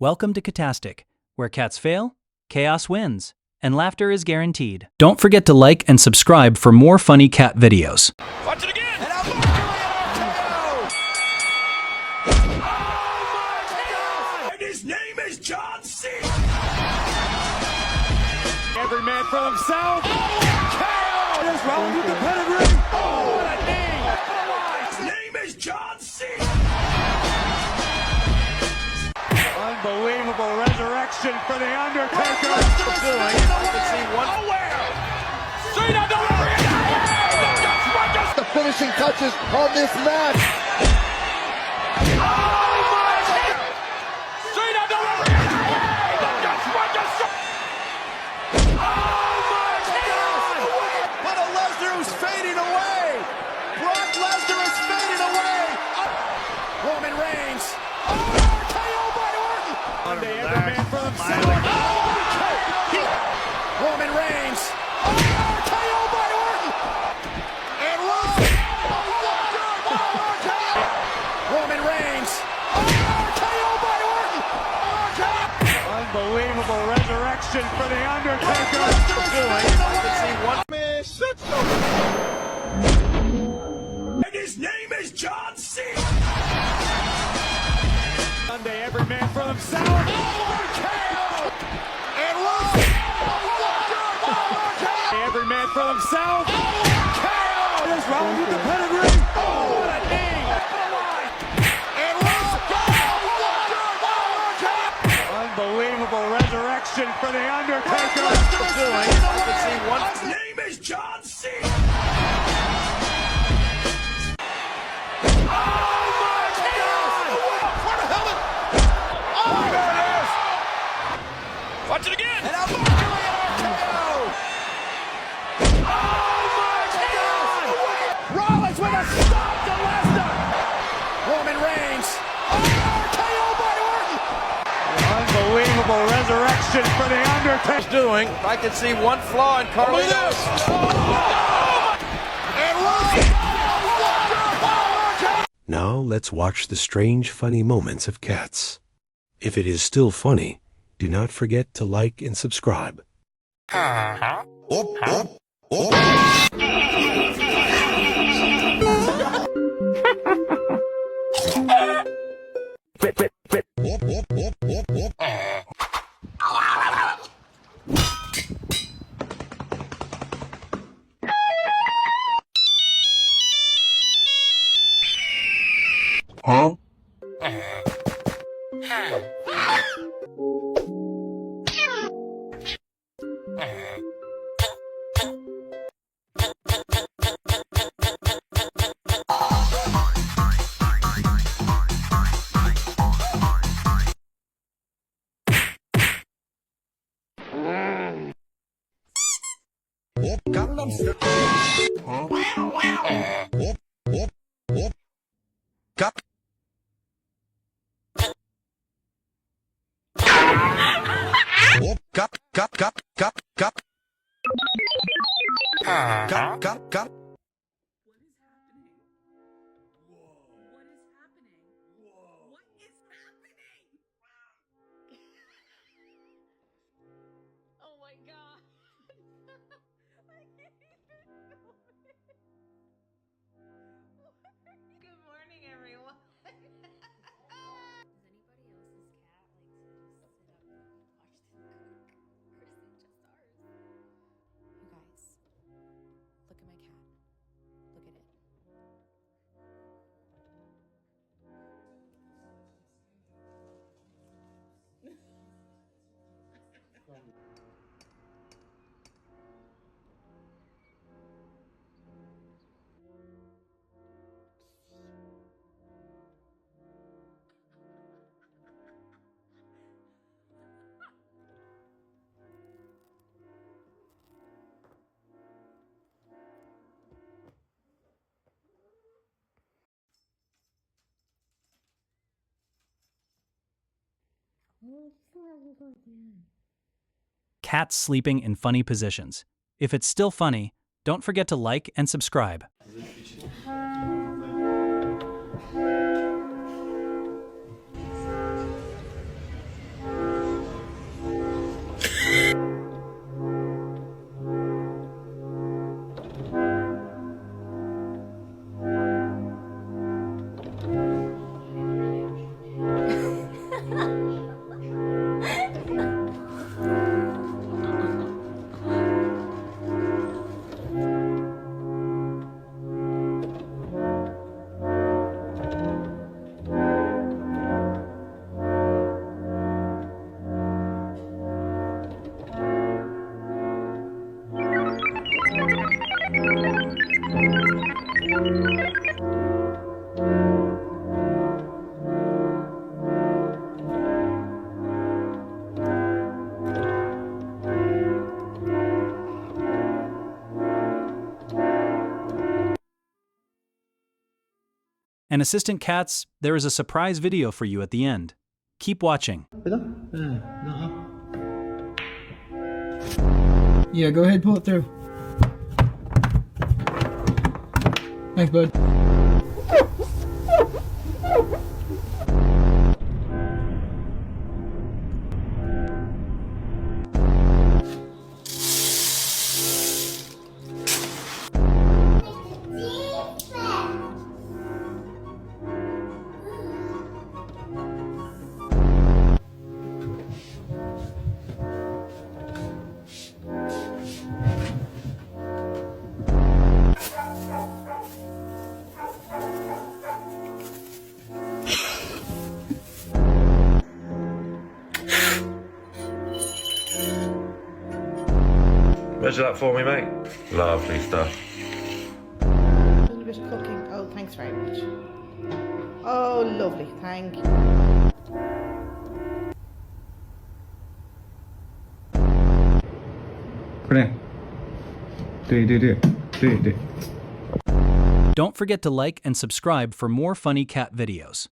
Welcome to Catastic, where cats fail, chaos wins, and laughter is guaranteed. Don't forget to like and subscribe for more funny cat videos. Watch it again! And out and his name is John C. Every man for himself. KO! It is Rollins with the pedigree. Oh, what a knee! His name is John C. Unbelievable resurrection for the Undertaker. Doing. I can see one. Nowhere. Cena delivering it. The finishing touches on this match. Oh my God! Cena delivering it. Oh my God! But a Lesnar who's fading away. Brock Lesnar is fading away. Roman Reigns. Every man for himself. Roman Reigns. KO by Orton. And Roman Reigns. KO by Orton. Unbelievable resurrection for the Undertaker. Doing. I can see one man sits and his name is John C. Sunday, every man for himself. Every man for himself. KO! It is Rollins with the pedigree. Oh, what a knee! Unbelievable resurrection for the Undertaker. Doing. I can see one. His name is John C. Watch it again! And out RKO! Oh my God! Rollins with a stop to Lesnar! Roman Reigns! RKO by Orton! Unbelievable resurrection for the Undertaker. Doing. I can see one flaw in Carlito's. Now let's watch the strange, funny moments of cats. If it is still funny, do not forget to like and subscribe. Huh? Oh my God. I can't even know it. Good morning, everyone. Does anybody else's cat like to just sit up and watch them cook? Or is it just ours? You guys, look at my cat. Look at it. Cats sleeping in funny positions. If it's still funny, don't forget to like and subscribe. And assistant cats, there is a surprise video for you at the end. Keep watching. Yeah, go ahead, pull it through. Thanks, bud. Measure that for me, mate. Lovely stuff. A little bit of cooking. Oh, thanks very much. Oh, lovely. Thank you. Don't forget to like and subscribe for more funny cat videos.